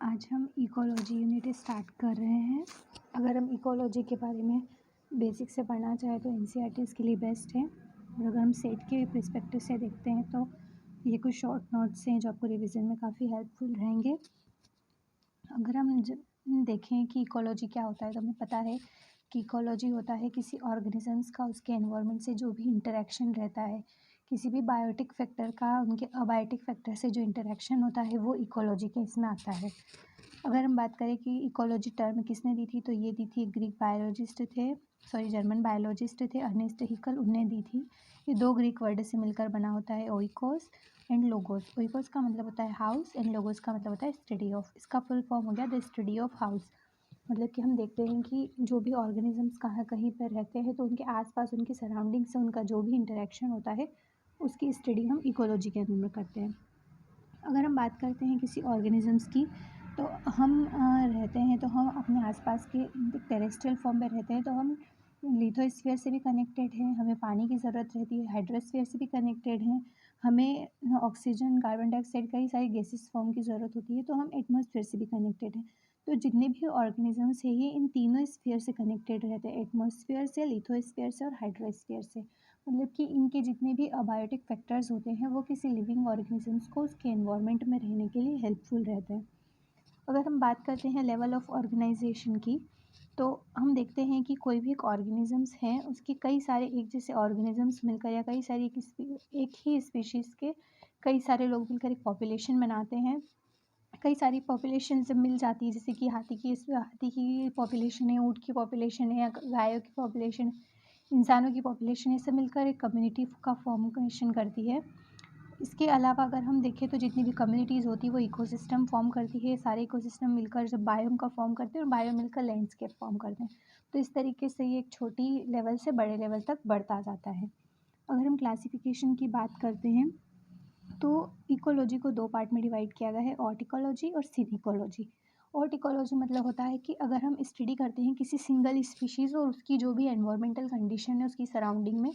आज हम ecology unit start कर रहे हैं। अगर हम इकोलॉजी के बारे में बेसिक से पढ़ना चाहें तो एनसीईआरटी इसके लिए बेस्ट है। और अगर हम सेट के पर्सपेक्टिव से देखते हैं तो ये कुछ शॉर्ट नोट्स हैं जो आपको रिवीजन में काफ़ी हेल्पफुल रहेंगे। अगर हम देखें कि इकोलॉजी क्या होता है तो हमें पता है कि इकोलॉजी होता है किसी ऑर्गेनिजम्स का उसके एनवायरनमेंट से जो भी इंटरेक्शन रहता है, किसी भी बायोटिक फैक्टर का उनके अबायोटिक फैक्टर से जो इंटरेक्शन होता है वो इकोलॉजी के इसमें आता है। अगर हम बात करें कि इकोलॉजी टर्म किसने दी थी तो ये दी थी जर्मन बायोलॉजिस्ट थे अर्नेस्ट हैकेल, उनने दी थी। ये दो ग्रीक वर्ड से मिलकर बना होता है ओइकोस एंड लोगोस। ओइकोस का मतलब होता है हाउस एंड लोगोस का मतलब होता है स्टडी ऑफ। इसका फुल फॉर्म हो गया द स्टडी ऑफ हाउस। मतलब कि हम देखते हैं कि जो भी ऑर्गेनिजम्स कहाँ कहीं पर रहते हैं तो उनके आसपास उनकी सराउंडिंग से उनका जो भी इंटरेक्शन होता है उसकी स्टडी हम इकोलॉजी के अंदर में करते हैं। अगर हम बात करते हैं किसी ऑर्गेनिजम्स की तो हम रहते हैं तो हम अपने आसपास के टेरेस्ट्रियल फॉर्म में रहते हैं तो हम लिथोस्फीयर से भी कनेक्टेड हैं, हमें पानी की ज़रूरत रहती है, हाइड्रोस्फीयर से भी कनेक्टेड हैं, हमें ऑक्सीजन कार्बन डाइऑक्साइड कई सारी गैसेस फॉर्म की ज़रूरत होती है, तो हम एटमॉस्फेयर से भी कनेक्टेड हैं। तो जितने भी ऑर्गेनिजम्स हैं ये इन तीनों स्फीयर से कनेक्टेड रहते हैं, एटमॉस्फेयर से, लिथोस्फीयर से और हाइड्रोस्फीयर से। मतलब कि इनके जितने भी अबायोटिक फैक्टर्स होते हैं वो किसी लिविंग ऑर्गेनिजम्स को उसके एनवायरनमेंट में रहने के लिए हेल्पफुल रहते हैं। अगर हम बात करते हैं लेवल ऑफ ऑर्गेनाइजेशन की तो हम देखते हैं कि कोई भी एक ऑर्गेनिजम्स है उसके कई सारे एक जैसे ऑर्गेनिजम्स मिलकर या कई सारी एक ही स्पीशीज़ के कई सारे लोग मिलकर एक पॉपुलेशन बनाते हैं। कई सारी पॉपुलेशन जब मिल जाती है जैसे कि हाथी की पॉपुलेशन है, ऊँट की पॉपुलेशन है या गायों की पॉपुलेशन, इंसानों की पॉपुलेशन, ये सब मिलकर एक कम्युनिटी का फॉर्मेशन करती है। इसके अलावा अगर हम देखें तो जितनी भी कम्युनिटीज़ होती है वो इकोसिस्टम फॉर्म करती है। सारे इकोसिस्टम मिलकर जब बायोम का फॉर्म करते हैं और बायो मिलकर लैंडस्केप फॉर्म करते हैं। तो इस तरीके से ये एक छोटी लेवल से बड़े लेवल तक बढ़ता जाता है। अगर हम क्लासिफिकेशन की बात करते हैं तो इकोलॉजी को दो पार्ट में डिवाइड किया गया है, ऑर्टिकोलॉजी और सिनिकोलॉजी। ऑर्टिकोलॉजी मतलब होता है कि अगर हम स्टडी करते हैं किसी सिंगल स्पीशीज़ और उसकी जो भी एनवायरमेंटल कंडीशन है उसकी सराउंडिंग में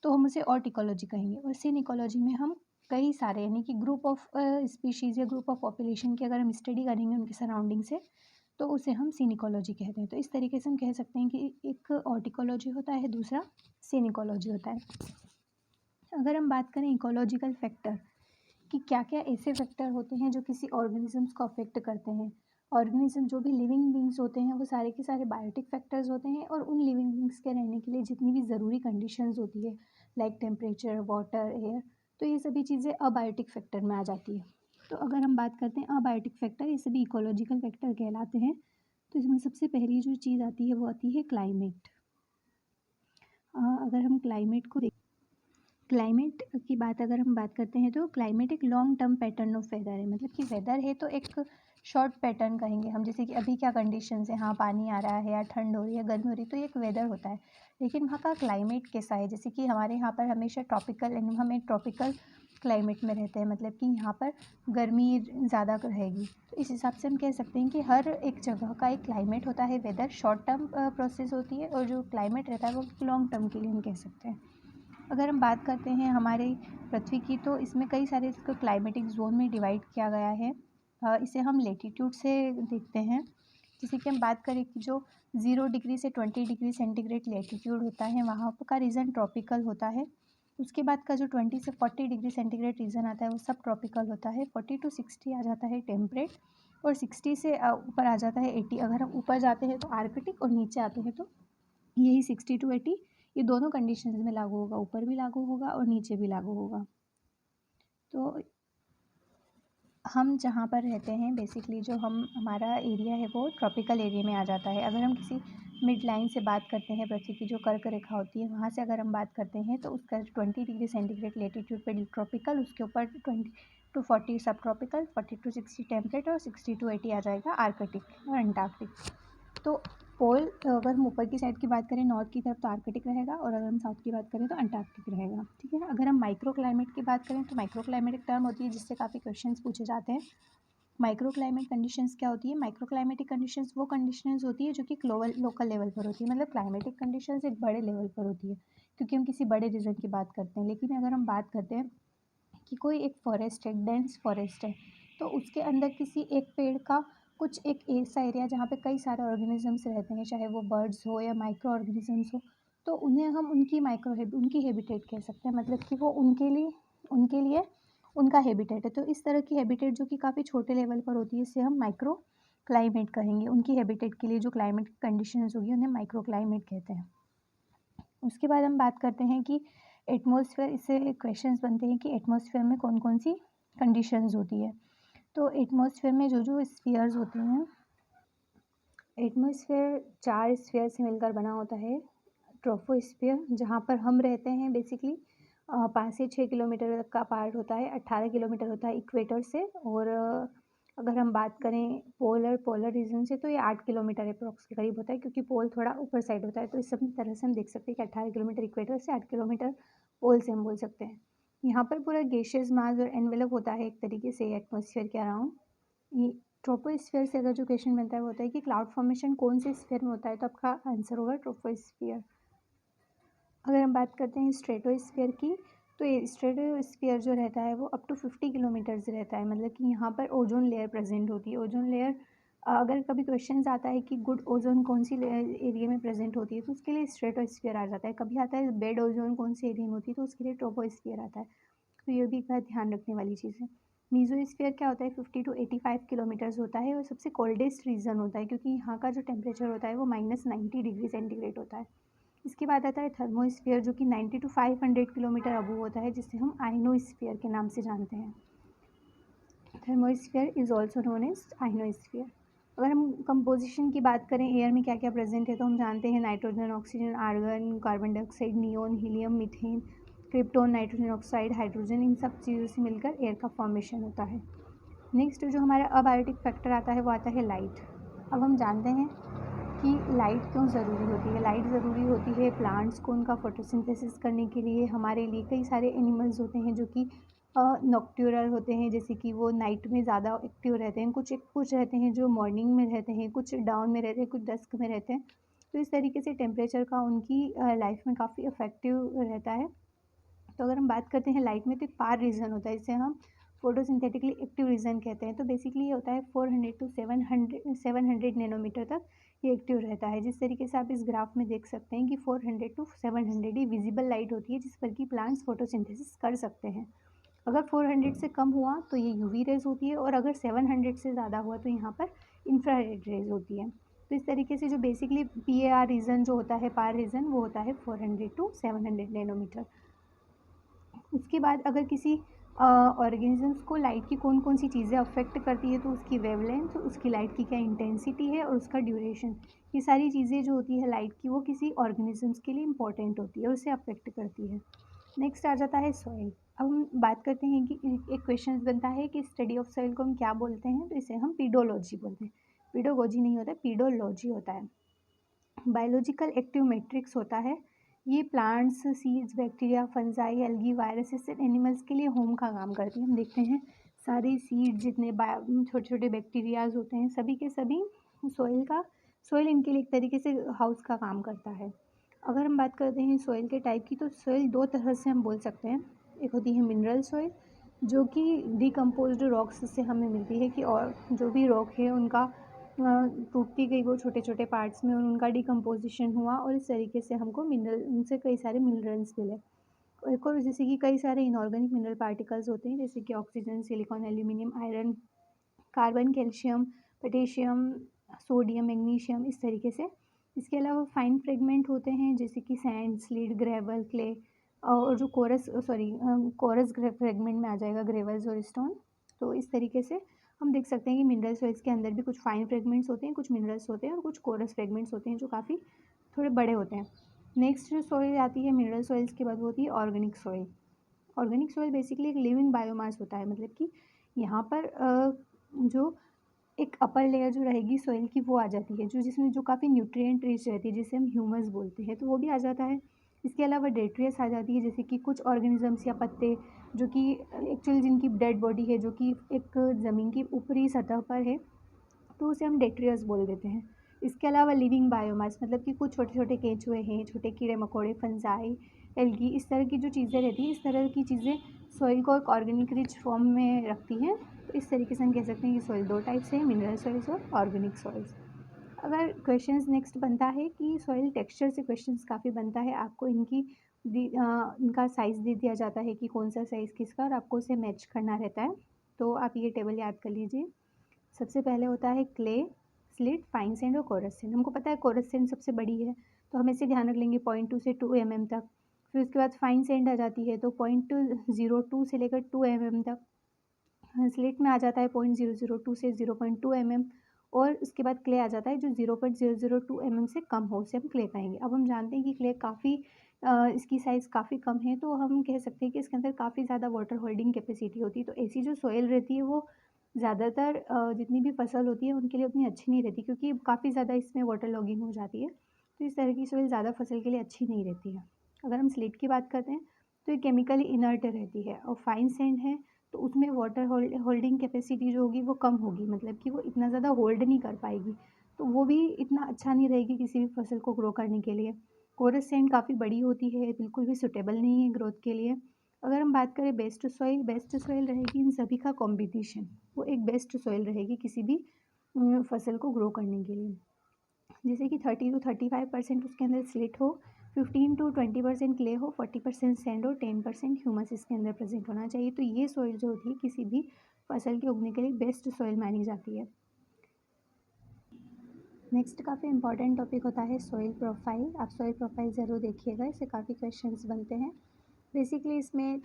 तो हम उसे ऑर्टिकोलॉजी कहेंगे। और सिनिकोलॉजी में हम कई सारे यानी कि ग्रुप ऑफ स्पीशीज़ या ग्रुप ऑफ पॉपुलेशन की अगर हम स्टडी करेंगे उनके सराउंडिंग से तो उसे हम सिनिकोलॉजी कहते हैं। तो इस तरीके से हम कह सकते हैं कि एक ऑर्टिकोलॉजी होता है, दूसरा सिनिकोलॉजी होता है। अगर हम बात करें इकोलॉजिकल फैक्टर कि क्या क्या ऐसे फैक्टर होते हैं जो किसी ऑर्गेनिजम्स को अफेक्ट करते हैं। ऑर्गेनिज्म जो भी लिविंग बींग्स होते हैं वो सारे के सारे बायोटिक फैक्टर्स होते हैं और उन लिविंग बींग्स के रहने के लिए जितनी भी ज़रूरी कंडीशंस होती है लाइक टेम्परेचर, वाटर, एयर, तो ये सभी चीज़ें अबायोटिक फैक्टर में आ जाती है। तो अगर हम बात करते हैं अबायोटिक फैक्टर, ये सभी इकोलॉजिकल फैक्टर कहलाते हैं। तो इसमें सबसे पहली जो चीज़ आती है वो आती है क्लाइमेट। अगर हम क्लाइमेट की बात अगर हम बात करते हैं तो क्लाइमेट एक long term pattern of weather है। मतलब कि वेदर है तो एक शॉर्ट पैटर्न कहेंगे हम, जैसे कि अभी क्या कंडीशंस है, हाँ पानी आ रहा है या ठंड हो रही है, गर्मी हो रही है, तो ये एक वेदर होता है। लेकिन वहाँ का क्लाइमेट कैसा है, जैसे कि हमारे यहाँ पर हमेशा हम एक ट्रॉपिकल क्लाइमेट में रहते हैं, मतलब कि यहाँ पर गर्मी ज़्यादा रहेगी। तो इस हिसाब से हम कह सकते हैं कि हर एक जगह का एक क्लाइमेट होता है। वेदर शॉर्ट टर्म प्रोसेस होती है और जो क्लाइमेट रहता है वो लॉन्ग टर्म के लिए हम कह सकते हैं। अगर हम बात करते हैं हमारे पृथ्वी की तो इसमें कई सारे इसको क्लाइमेटिक जोन में डिवाइड किया गया है। इसे हम लेटीट्यूड से देखते हैं। जैसे कि हम बात करें कि जो 0 डिग्री से 20 डिग्री सेंटीग्रेड लेटीट्यूड होता है वहाँ का रीजन ट्रॉपिकल होता है। उसके बाद का जो 20 से 40 डिग्री सेंटीग्रेड रीजन आता है वो सब ट्रॉपिकल होता है। 40 to 60 आ जाता है टेम्परेट और 60 से ऊपर आ जाता है 80। अगर हम ऊपर जाते हैं तो आर्कटिक और नीचे आते हैं तो यही 60 to 80 ये दोनों कंडीशंस में लागू होगा, ऊपर भी लागू होगा और नीचे भी लागू होगा। तो हम जहाँ पर रहते हैं बेसिकली जो हमारा एरिया है वो ट्रॉपिकल एरिया में आ जाता है। अगर हम किसी मिड लाइन से बात करते हैं, पृथ्वी की जो कर्क रेखा होती है वहाँ से अगर हम बात करते हैं तो उसका 20 डिग्री सेंटीग्रेड लेटीट्यूड पे ट्रॉपिकल, उसके ऊपर 20 to 40 सब ट्रॉपिकल, 40 to 60 टेम्परेट और 60 to 80 आ जाएगा आर्कटिक और अंटार्कटिक। तो पोल अगर हम ऊपर की साइड की बात करें नॉर्थ की तरफ तो आर्कटिक रहेगा और अगर हम साउथ की बात करें तो अंटार्कटिक रहेगा। ठीक है। अगर हम माइक्रो क्लाइमेट की बात करें तो माइक्रो क्लाइमेट एक टर्म होती है जिससे काफ़ी क्वेश्चंस पूछे जाते हैं। माइक्रो क्लाइमेट कंडीशंस क्या होती है? माइक्रो क्लाइमेटिक कंडीशंस वो कंडीशंस होती है जो कि ग्लोबल लोकल लेवल पर होती है। मतलब क्लाइमेटिक कंडीशंस एक बड़े लेवल पर होती है क्योंकि हम किसी बड़े रीजन की बात करते हैं। लेकिन अगर हम बात करते हैं कि कोई एक फॉरेस्ट है, डेंस फॉरेस्ट है, तो उसके अंदर किसी एक पेड़ का कुछ एक ऐसा एरिया जहाँ पे कई सारे ऑर्गेनिजम्स रहते हैं, चाहे वो बर्ड्स हो या माइक्रो ऑर्गेनिजम्स हो, तो उन्हें हम उनकी हैबिटेट कह सकते हैं, मतलब कि वो उनके लिए उनका हैबिटेट है। तो इस तरह की हैबिटेट जो कि काफ़ी छोटे लेवल पर होती है, इसे हम माइक्रो क्लाइमेट कहेंगे। उनकी हैबिटेट के लिए जो क्लाइमेट कंडीशंस होगी उन्हें माइक्रो क्लाइमेट कहते हैं। उसके बाद हम बात करते हैं कि एटमॉस्फेयर, इससे क्वेश्चंस बनते हैं कि एटमॉस्फेयर में कौन कौन सी कंडीशंस होती है। तो एटमॉस्फेयर में जो जो स्फीयर्स होते हैं, एटमॉस्फेयर 4 स्फीयर से मिलकर बना होता है। ट्रोपोस्फियर, जहाँ पर हम रहते हैं बेसिकली, 5 से 6 किलोमीटर तक का पार्ट होता है, 18 किलोमीटर होता है इक्वेटर से। और अगर हम बात करें पोलर रीजन से, तो ये 8 किलोमीटर अप्रॉक्स के करीब होता है, क्योंकि पोल थोड़ा ऊपर साइड होता है। तो इस सब तरह से हम देख सकते हैं कि 18 किलोमीटर इक्वेटर से, 8 किलोमीटर पोल से हम बोल सकते हैं। यहाँ पर पूरा गैसियस मास और एनवेलप होता है एक तरीके से एटमॉस्फेयर के अराउंड। ये ट्रोपोस्फियर से अगर जो क्वेश्चन बनता है वो होता है कि क्लाउड फॉर्मेशन कौन से स्फीयर में होता है, तो आपका आंसर होगा ट्रोपोस्फियर। अगर हम बात करते हैं स्ट्रेटोस्फियर की, तो ये स्ट्रेटोस्फियर जो रहता है वो अप टू 50 किलोमीटर से रहता है, मतलब कि यहाँ पर ओजोन लेयर प्रेजेंट होती है। ओजोन लेयर, अगर कभी क्वेश्चन आता है कि गुड ओजोन कौन सी एरिया में प्रेजेंट होती है, तो उसके लिए स्ट्रेटोस्फियर आ जाता है। कभी आता है बेड ओजोन कौन सी एरिया में होती है, तो उसके लिए ट्रोपोस्फियर आता है। तो ये भी एक बात ध्यान रखने वाली चीज़ है। मीजोस्फीयर क्या होता है, 50 to 85 किलोमीटर्स होता है और सबसे कोल्डेस्ट रीजन होता है, क्योंकि यहाँ का जो टेम्परेचर होता है वो -90 डिग्री सेंटीग्रेड होता है। इसके बाद आता है थर्मोस्फीयर, जो कि 90 to 500 किलोमीटर अबव होता है, जिसे हम आइनोस्फीयर के नाम से जानते हैं। Thermosphere is also known as ionosphere. अगर हम कंपोजिशन की बात करें, एयर में क्या क्या प्रेजेंट है, तो हम जानते हैं nitrogen, oxygen, argon, carbon dioxide, neon, helium, methane, krypton, nitrogen oxide, hydrogen, इन सब चीज़ों से मिलकर एयर का फॉर्मेशन होता है। नेक्स्ट जो हमारा अबायोटिक फैक्टर आता है वो आता है लाइट। अब हम जानते हैं कि लाइट क्यों ज़रूरी होती है। लाइट ज़रूरी होती है प्लांट्स को उनका फोटोसिंथेसिस करने के लिए, हमारे लिए। कई सारे एनिमल्स होते हैं जो कि नॉक्ट्यूरल होते हैं, जैसे कि वो नाइट में ज़्यादा एक्टिव रहते हैं। कुछ रहते हैं जो मॉर्निंग में रहते हैं, कुछ डाउन में रहते हैं, कुछ डस्क में रहते हैं। तो इस तरीके से टेम्परेचर का उनकी लाइफ में काफ़ी इफेक्टिव रहता है। तो अगर हम बात करते हैं लाइट में, तो एक पार रीजन होता है, जिसे हम फोटोसिंथेटिकली एक्टिव रीजन कहते हैं। तो बेसिकली ये होता है 400 to 700 नैनोमीटर तक ये एक्टिव रहता है। जिस तरीके से आप इस ग्राफ में देख सकते हैं कि 400 to 700 ही विजिबल लाइट होती है जिस पर कि प्लांट्स फोटोसिंथेसिस कर सकते हैं। अगर 400 से कम हुआ तो ये यूवी रेज होती है, और अगर 700 से ज़्यादा हुआ तो यहाँ पर इंफ्रारेड रेज होती है। तो इस तरीके से जो बेसिकली PAR रीजन जो होता है, पार रीजन, वो होता है 400 to 700 नैनोमीटर। उसके बाद अगर किसी ऑर्गेनिजम्स को लाइट की कौन कौन सी चीज़ें अफेक्ट करती है, तो उसकी वेवलेंथ, उसकी लाइट की क्या इंटेंसिटी है, और उसका ड्यूरेशन, ये सारी चीज़ें जो होती है लाइट की, वो किसी ऑर्गेनिजम्स के लिए इंपॉर्टेंट होती है और उसे अफेक्ट करती है। नेक्स्ट आ जाता है सॉइल। अब हम बात करते हैं कि एक क्वेश्चन बनता है कि स्टडी ऑफ सॉइल को हम क्या बोलते हैं, तो इसे हम पीडोलॉजी बोलते हैं। पीडोलॉजी नहीं होता, पीडोलॉजी होता है। बायोलॉजिकल एक्टिव मैट्रिक्स होता है। ये plants, seeds, bacteria, fungi, algae, viruses and animals के लिए होम का काम करती है। हम देखते हैं सारे सीड, जितने छोटे छोटे बैक्टीरियाज होते हैं, सभी के सभी सॉइल इनके लिए एक तरीके से हाउस का काम करता है। अगर हम बात करते हैं सॉइल के टाइप की, तो सॉइल दो तरह से हम बोल सकते हैं। एक होती है मिनरल सॉइल, जो कि डिकम्पोज्ड रॉक्स से हमें मिलती है, कि और जो भी रॉक है उनका टूटती गई वो छोटे छोटे पार्ट्स में, और उनका डिकम्पोजिशन हुआ, और इस तरीके से हमको मिनरल, उनसे कई सारे मिनरल्स मिले। एक और जैसे कि कई सारे इनऑर्गेनिक मिनरल पार्टिकल्स होते हैं, जैसे कि oxygen, silicon, aluminium, iron, carbon, calcium, potassium, sodium, magnesium, इस तरीके से। इसके अलावा फाइन फ्रेगमेंट होते हैं, जैसे कि सैंड, स्लीट, ग्रेवल, क्ले, और जो कोरस फ्रेगमेंट में आ जाएगा ग्रेवल्स और स्टोन। तो इस तरीके से हम देख सकते हैं कि मिनरल सॉइल्स के अंदर भी कुछ फाइन फ्रेगमेंट्स होते हैं, कुछ मिनरल्स होते हैं, और कुछ कोरस फ्रेगमेंट्स होते हैं जो काफ़ी थोड़े बड़े होते हैं। नेक्स्ट जो सॉइल आती है मिनरल सॉइल्स के बाद, वो होती है organic soil. Organic soil basically एक लिविंग बायोमास होता है, मतलब कि यहाँ पर जो एक अपर लेयर जो रहेगी सॉइल की, वो आ जाती है, जिसमें जो काफ़ी न्यूट्रिएंट रिच रहती है, जिसे हम ह्यूमस बोलते हैं, तो वो भी आ जाता है। इसके अलावा डेट्रियस आ जाती है, जैसे कि कुछ ऑर्गेनिजम्स या पत्ते जो कि एक्चुअली जिनकी डेड बॉडी है, जो कि एक ज़मीन की ऊपरी सतह पर है, तो उसे हम डेट्रियस बोल देते हैं। इसके अलावा लिविंग बायोमास, मतलब कि कुछ छोटे छोटे केंचुए हैं, छोटे कीड़े मकोड़े, फंजाई, एल्गी, इस तरह की जो चीज़ें रहती हैं, इस तरह की चीज़ें सॉइल को एक ऑर्गेनिक रिच फॉर्म में रखती हैं। तो इस तरीके से हम कह सकते हैं कि सॉइल दो टाइप से है, मिनरल सॉइल्स और ऑर्गेनिक सॉइल्स। अगर क्वेश्चंस नेक्स्ट बनता है कि सॉइल टेक्सचर से क्वेश्चंस काफ़ी बनता है, आपको इनका साइज़ दे दिया जाता है कि कौन सा साइज़ किसका, और आपको उसे मैच करना रहता है। तो आप ये टेबल याद कर लीजिए। सबसे पहले होता है क्ले, स्लिट, फाइन सैंड और कोरस सैंड। हमको पता है कोरस सैंड सबसे बड़ी है, तो हम इसे ध्यान रख लेंगे 0.2 से 2 mm तक। फिर उसके बाद फाइन सैंड आ जाती है, तो 0.02 से लेकर 2 mm तक। स्लिट में आ जाता है 0.002 से 0.2 mm, और उसके बाद क्ले आ जाता है जो 0.002 mm से कम हो, उसे हम क्ले कहेंगे। अब हम जानते हैं कि क्ले काफ़ी इसकी साइज़ काफ़ी कम है, तो हम कह सकते हैं कि इसके अंदर काफ़ी ज़्यादा वाटर होल्डिंग कैपेसिटी होती है। तो ऐसी जो सॉइल रहती है वो ज़्यादातर जितनी भी फसल होती है उनके लिए उतनी अच्छी नहीं रहती, क्योंकि काफ़ी ज़्यादा इसमें वाटर लॉगिंग हो जाती है। तो इस तरह की सॉइल ज़्यादा फसल के लिए अच्छी नहीं रहती है। अगर हम स्लिट की बात करते हैं तो ये केमिकली इनर्ट रहती है, और फाइन सैंड है तो उसमें वाटर होल्डिंग कैपेसिटी जो होगी वो कम होगी, मतलब कि वो इतना ज़्यादा होल्ड नहीं कर पाएगी, तो वो भी इतना अच्छा नहीं रहेगी किसी भी फसल को ग्रो करने के लिए। कोरस सैंड काफ़ी बड़ी होती है, बिल्कुल भी सुटेबल नहीं है ग्रोथ के लिए। अगर हम बात करें बेस्ट सॉइल रहेगी इन सभी का कॉम्बिनेशन, वो एक बेस्ट सॉइल रहेगी किसी भी फसल को ग्रो करने के लिए। जैसे कि 30 to 35% उसके अंदर स्लिट हो, 15 to 20% क्ले हो, 40% सैंड हो, 10% ह्यूमस इसके अंदर प्रेजेंट होना चाहिए। तो ये सॉइल जो होती है किसी भी फसल के उगने के लिए बेस्ट सॉइल मानी जाती है। नेक्स्ट काफ़ी इंपॉर्टेंट टॉपिक होता है सॉइल प्रोफाइल। आप सॉइल प्रोफाइल ज़रूर देखिएगा, इससे काफ़ी क्वेश्चंस बनते हैं। बेसिकली इसमें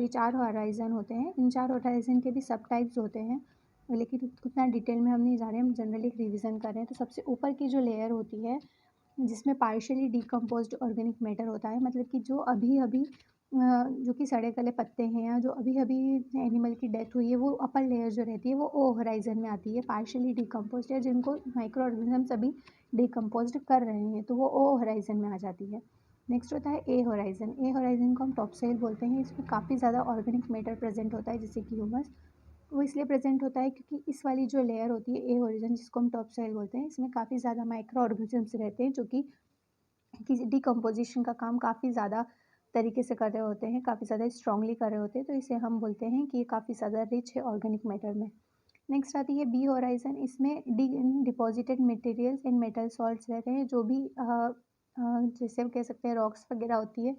4 होराइज़न होते हैं। इन 4 होराइज़न के भी सब टाइप्स होते हैं, लेकिन उतना डिटेल में हम नहीं जा रहे हैं, हम जनरली एक रिविज़न कर रहे हैं। तो सबसे ऊपर की जो लेयर होती है जिसमें पार्शियली डिकम्पोज्ड ऑर्गेनिक मैटर होता है, मतलब कि जो अभी अभी जो कि सड़े गले पत्ते हैं या जो अभी अभी एनिमल की डेथ हुई है, वो अपर लेयर जो रहती है वो ओ होराइजन में आती है। पार्शियली डिकम्पोज्ड या जिनको माइक्रो ऑर्गेनिज्म अभी डिकम्पोज्ड कर रहे हैं, तो वो ओ होराइजन में आ जाती है। नेक्स्ट होता है ए होराइजन। ए होराइजन को हम टॉप सोइल बोलते हैं। इसमें काफ़ी ज़्यादा ऑर्गेनिक मैटर प्रेजेंट होता है, जैसे कि ह्यूमस। वो इसलिए प्रेजेंट होता है क्योंकि इस वाली जो लेयर होती है ए होराइजन, जिसको हम टॉप सोइल बोलते हैं, इसमें काफ़ी ज़्यादा माइक्रो ऑर्गेनिजम्स रहते हैं जो कि डिकम्पोजिशन का काम काफ़ी ज़्यादा तरीके से कर रहे होते हैं, काफ़ी ज़्यादा स्ट्रांगली कर रहे होते हैं। तो इसे हम बोलते हैं कि ये काफ़ी ज़्यादा रिच है ऑर्गेनिक मैटर में। नेक्स्ट आती है बी होराइजन। इसमें deposited materials and metal salts रहते हैं, जो भी जैसे हम कह सकते हैं रॉक्स वगैरह होती है,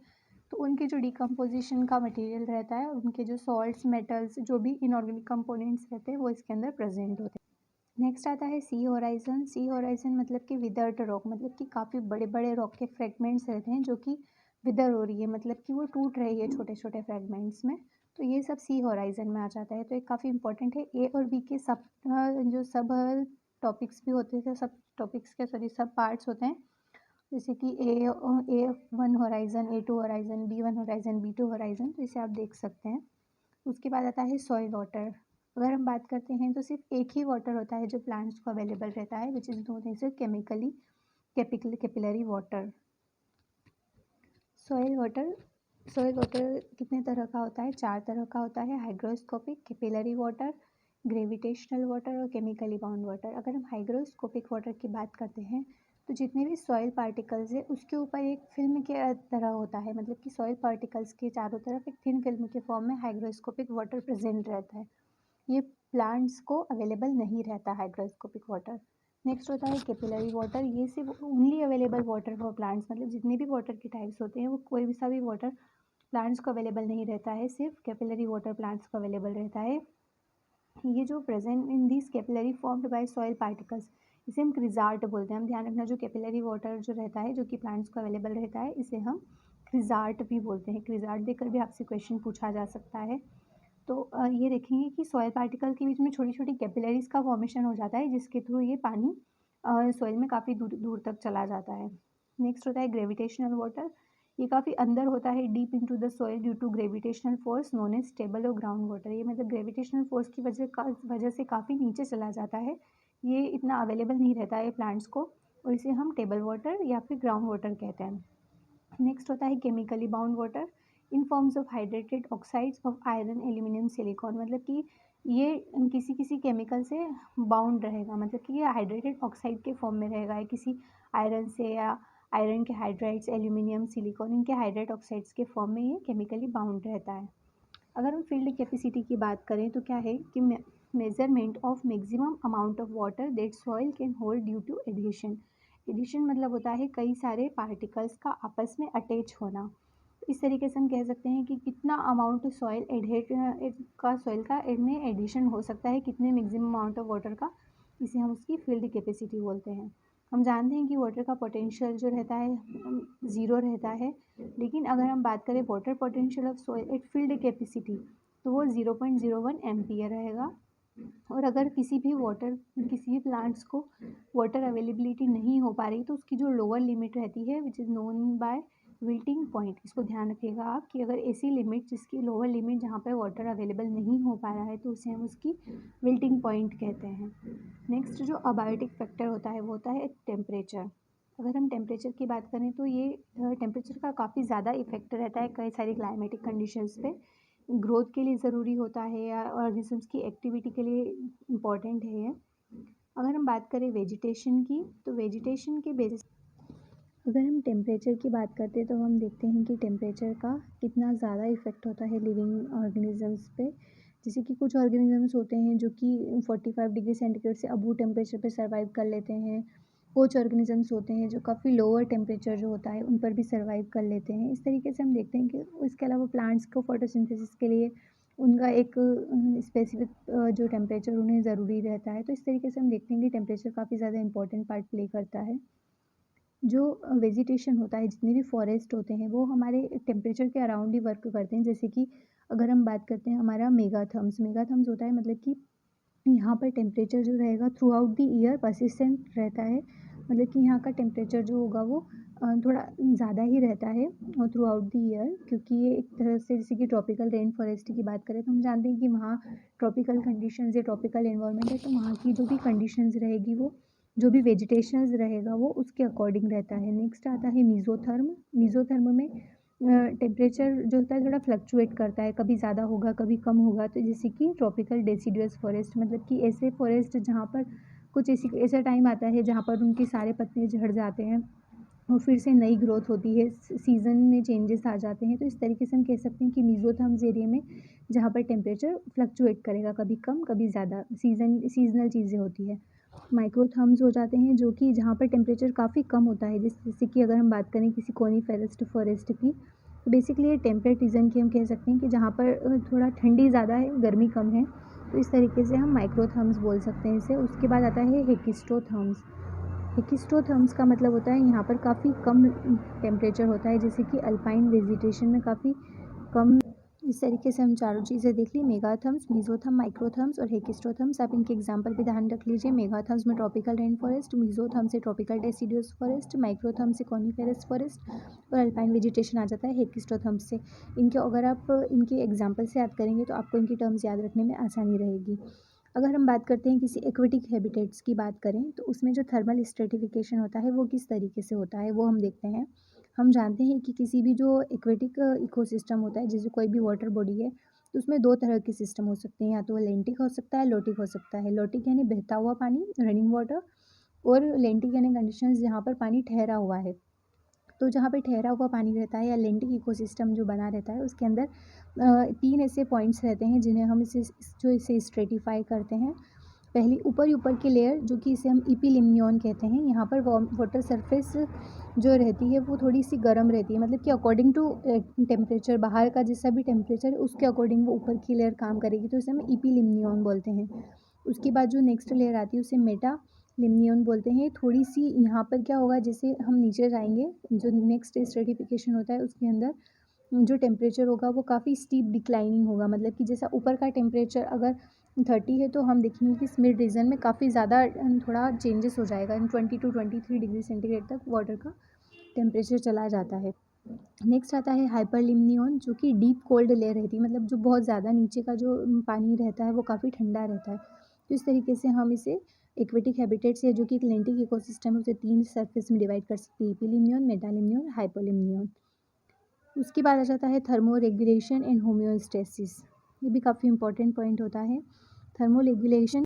तो उनके जो डिकम्पोजिशन का मटेरियल रहता है, उनके जो सॉल्ट्स, मेटल्स, जो भी इनऑर्गेनिक कंपोनेंट्स रहते हैं, वो इसके अंदर प्रेजेंट होते हैं। नेक्स्ट आता है सी होराइजन। सी होराइजन मतलब कि विदर्ड रॉक, मतलब कि काफ़ी बड़े बड़े रॉक के फ्रेगमेंट्स रहते हैं जो कि विदर हो रही है, मतलब कि वो टूट रही है छोटे छोटे फ्रेगमेंट्स में। तो ये सब सी होराइजन में आ जाता है। तो ये काफ़ी इंपॉर्टेंट है। ए और बी के सब जो सब टॉपिक्स भी होते हैं, सब टॉपिक्स के सॉरी सब पार्ट्स होते हैं, जैसे कि A1 horizon, A2 horizon, B1 horizon, B2 horizon, तो इसे आप देख सकते हैं। उसके बाद आता है सॉइल वाटर। अगर हम बात करते हैं तो सिर्फ एक ही वाटर होता है जो प्लांट्स को अवेलेबल रहता है, which is known as capillary water. Soil water, soil water कितने तरह का होता है? 4 तरह का होता है। Hygroscopic, capillary water, gravitational water और केमिकली बाउंड वाटर। अगर हम हाइग्रोस्कोपिक वाटर की बात करते हैं तो जितने भी सॉइल पार्टिकल्स है उसके ऊपर एक फिल्म के तरह होता है, मतलब कि सॉइल पार्टिकल्स के चारों तरफ एक थिन फिल्म के फॉर्म में हाइग्रोस्कोपिक वाटर प्रेजेंट रहता है। ये प्लांट्स को अवेलेबल नहीं रहता हाइग्रोस्कोपिक वाटर। नेक्स्ट होता है कैपिलरी वाटर। ये सिर्फ only available water for plants, मतलब जितने भी वाटर के टाइप्स होते हैं वो कोई भी सा भी वाटर प्लांट्स को अवेलेबल नहीं रहता है, सिर्फ कैपिलरी वाटर प्लांट्स को अवेलेबल रहता है। ये जो present in this capillary formed by soil particles, इसे हम क्रिजार्ट बोलते हैं। हम ध्यान रखना, जो कैपिलरी वाटर जो रहता है जो कि प्लांट्स को अवेलेबल रहता है, इसे हम क्रिजार्ट भी बोलते हैं। क्रिजार्ट देकर भी आपसे क्वेश्चन पूछा जा सकता है। तो ये देखेंगे कि सॉइल पार्टिकल के बीच में छोटी छोटी कैपिलरीज का फॉर्मेशन हो जाता है, जिसके थ्रू ये पानी सॉइल में काफ़ी दूर दूर तक चला जाता है। नेक्स्ट होता है ग्रेविटेशनल वाटर। ये काफ़ी अंदर होता है, deep into the soil due to gravitational force known as stable और ग्राउंड वाटर। ये मतलब ग्रेविटेशनल फोर्स की वजह से काफ़ी नीचे चला जाता है, ये इतना अवेलेबल नहीं रहता है प्लांट्स को, और इसे हम टेबल वाटर या फिर ग्राउंड वाटर कहते हैं। नेक्स्ट होता है chemically bound water in forms of hydrated oxides of iron, aluminium, silicon. मतलब कि ये किसी किसी केमिकल से बाउंड रहेगा, मतलब कि ये हाइड्रेटेड ऑक्साइड के फॉर्म में रहेगा, किसी आयरन से या आयरन के हाइड्राइड्स, एल्यूमिनियम, सिलिकॉन, इनके हाइड्राइड ऑक्साइड्स के फॉर्म में ये केमिकली बाउंड रहता है। अगर हम फील्ड कैपेसिटी की बात करें तो क्या है कि measurement of maximum amount of water that soil can hold due to addition. Addition मतलब होता है कई सारे पार्टिकल्स का आपस में अटैच होना। इस तरीके से हम कह सकते हैं कि कितना अमाउंट सॉइल सॉइल का में एडिशन हो सकता है, कितने मैक्सिमम अमाउंट ऑफ वाटर का, इसे हम उसकी फील्ड कैपेसिटी बोलते हैं। हम जानते हैं कि वाटर का पोटेंशियल जो रहता है ज़ीरो रहता है, लेकिन अगर हम बात करें water potential of soil eight field capacity तो वो 0.01 एम्पियर रहेगा। और अगर किसी भी प्लांट्स को वाटर अवेलेबिलिटी नहीं हो पा रही तो उसकी जो लोअर लिमिट रहती है which is known by wilting point. इसको ध्यान रखिएगा आप कि अगर ऐसी लिमिट जिसकी लोअर लिमिट जहाँ पर वाटर अवेलेबल नहीं हो पा रहा है तो उसे हम उसकी विल्टिंग पॉइंट कहते हैं। नेक्स्ट जो अबायोटिक फैक्टर होता है वो होता है टेम्परेचर। अगर हम टेम्परेचर की बात करें तो ये टेम्परेचर का काफ़ी ज़्यादा इफेक्ट रहता है कई सारी क्लाइमेटिक कंडीशंस पे। ग्रोथ के लिए ज़रूरी होता है या ऑर्गेनिजम्स की एक्टिविटी के लिए इम्पॉर्टेंट है ये। अगर हम बात करें वेजिटेशन की तो वेजिटेशन के बेसिस अगर हम टेम्परेचर की बात करते हैं तो हम देखते हैं कि टेम्परेचर का कितना ज़्यादा इफ़ेक्ट होता है लिविंग ऑर्गेनिजम्स पे। जैसे कि कुछ ऑर्गेनिजम्स होते हैं जो कि 45 डिग्री सेंटीग्रेड से अबव टेम्परेचर पे सर्वाइव कर लेते हैं। कुछ ऑर्गेनिजम्स होते हैं जो काफ़ी लोअर टेम्परेचर जो होता है उन पर भी सर्वाइव कर लेते हैं। इस तरीके से हम देखते हैं कि इसके अलावा प्लांट्स को फोटोसिंथेसिस के लिए उनका एक स्पेसिफिक जो टेम्परेचर उन्हें ज़रूरी रहता है। तो इस तरीके से हम देखते हैं कि टेम्परेचर काफ़ी ज़्यादा इंपॉर्टेंट पार्ट प्ले करता है। जो वेजिटेशन होता है, जितने भी फॉरेस्ट होते हैं वो हमारे टेम्परेचर के अराउंड ही वर्क करते हैं। जैसे कि अगर हम बात करते हैं हमारा मेगाथर्म्स होता है, मतलब कि यहाँ पर टेम्परेचर जो रहेगा through out the year persistent रहता है। मतलब कि यहाँ का टेम्परेचर जो होगा वो थोड़ा ज़्यादा ही रहता है और थ्रू आउट द ईयर, क्योंकि ये एक तरह से जैसे कि ट्रॉपिकल रेन फॉरेस्ट की बात करें तो हम जानते हैं कि वहाँ ट्रॉपिकल कंडीशंस या ट्रॉपिकल एनवायरनमेंट है, तो वहाँ की जो भी कंडीशंस रहेगी वो जो भी वेजिटेशंस रहेगा वो उसके अकॉर्डिंग रहता है। नेक्स्ट आता है मीज़ोथर्म में टेम्परेचर जो होता है थोड़ा फ्लक्चुएट करता है, कभी ज़्यादा होगा कभी कम होगा। तो जैसे कि ट्रॉपिकल डेसिडुअस फॉरेस्ट, मतलब कि ऐसे फॉरेस्ट जहाँ पर कुछ ऐसा टाइम आता है जहाँ पर उनके सारे पत्ते झड़ जाते हैं और फिर से नई ग्रोथ होती है, सीज़न में चेंजेस आ जाते हैं। तो इस तरीके से हम कह सकते हैं कि मीज़ोथर्म्स एरिया में जहाँ पर टेम्परेचर फ्लक्चुएट करेगा, कभी कम कभी ज़्यादा, सीज़नल चीज़ें होती है। माइक्रोथर्म्स हो जाते हैं जो कि जहाँ पर टेम्परेचर काफ़ी कम होता है, जैसे कि अगर हम बात करें किसी कोनीफेरस फॉरेस्ट की, तो बेसिकली ये टेम्परेट रीजन की हम कह सकते हैं कि जहाँ पर थोड़ा ठंडी ज़्यादा है गर्मी कम है। तो इस तरीके से हम माइक्रोथर्म्स बोल सकते हैं इसे। उसके बाद आता है हेकिस्टोथर्म्स का मतलब होता है यहाँ पर काफ़ी कम टेम्परेचर होता है, जैसे कि अल्पाइन वेजिटेशन में काफ़ी कम। इस तरीके से हम चारों चीज़ें देख ली, मेगाथर्म्स, मीज़ोथर्म, माइक्रोथर्म्स और हेकिस्टोथर्म्स। आप इनके एग्जांपल भी ध्यान रख लीजिए। मेगाथर्म्स में ट्रॉपिकल रेन फॉरेस्ट, मीज़ोथर्म से ट्रॉपिकल डेसिडुअस फॉरेस्ट, माइक्रोथर्म से कॉनिफेरस फॉरेस्ट और अल्पाइन वेजिटेशन आ जाता है हेकिस्टोथर्म्स से। इनके अगर आप इनके एग्जाम्पल से याद करेंगे तो आपको इनकी टर्म्स याद रखने में आसानी रहेगी। अगर हम बात करते हैं किसी एक्वेटिक हैबिटेट्स की बात करें तो उसमें जो थर्मल स्ट्रेटिफिकेशन होता है वो किस तरीके से होता है वो हम देखते हैं। हम जानते हैं कि किसी भी जो एक्वेटिक इकोसिस्टम होता है, जैसे कोई भी वाटर बॉडी है, तो उसमें दो तरह के सिस्टम हो सकते हैं, या तो वो लेंटिक हो सकता है, लोटिक हो सकता है। लोटिक यानी बहता हुआ पानी, रनिंग वाटर, और लेंटिक यानी कंडीशंस जहाँ पर पानी ठहरा हुआ है। तो जहाँ पे ठहरा हुआ पानी रहता है या लेंटिक इकोसिस्टम जो बना रहता है उसके अंदर 3 ऐसे पॉइंट्स रहते हैं जिन्हें हम इसे स्ट्रेटिफाई करते हैं। पहली ऊपर की लेयर जो कि इसे हम इपीलिम्नियन कहते हैं, यहाँ पर वाटर सरफेस जो रहती है वो थोड़ी सी गर्म रहती है, मतलब कि अकॉर्डिंग टू टेम्परेचर, बाहर का जैसा भी टेम्परेचर है उसके अकॉर्डिंग वो ऊपर की लेयर काम करेगी, तो इसे हम इपीलिम्नियन बोलते हैं। उसके बाद जो नेक्स्ट लेयर आती है उसे मेटा लिम्नियन बोलते हैं। थोड़ी सी यहाँ पर क्या होगा, जैसे हम नीचे जाएंगे जो नेक्स्ट स्ट्रेटिफिकेशन होता है उसके अंदर जो टेम्परेचर होगा वो काफ़ी स्टीप डिक्लाइनिंग होगा, मतलब कि जैसा ऊपर का टेम्परेचर अगर 30 है तो हम देखेंगे कि इस मिड रीजन में काफ़ी ज़्यादा थोड़ा चेंजेस हो जाएगा, 20 to 23 डिग्री सेंटीग्रेड तक वाटर का टेम्परेचर चला जाता है। नेक्स्ट आता है हाइपरलिम्नियन जो कि डीप कोल्ड लेयर रहती है, मतलब जो बहुत ज़्यादा नीचे का जो पानी रहता है वो काफ़ी ठंडा रहता है। तो इस तरीके से हम इसे एक्वेटिक हैबिटेट्स या जो कि एक लेंटिक इकोसिस्टम है उसे 3 सरफेस में डिवाइड कर सकते हैं, इपीलिम्नियन, मेटालिम्नियन, हाइपरलिम्नियन। उसके बाद आ जाता है थर्मो रेगुलेशन एंड होम्योस्टेसिस। ये भी काफ़ी इंपॉर्टेंट पॉइंट होता है। थर्मो रेगुलेशन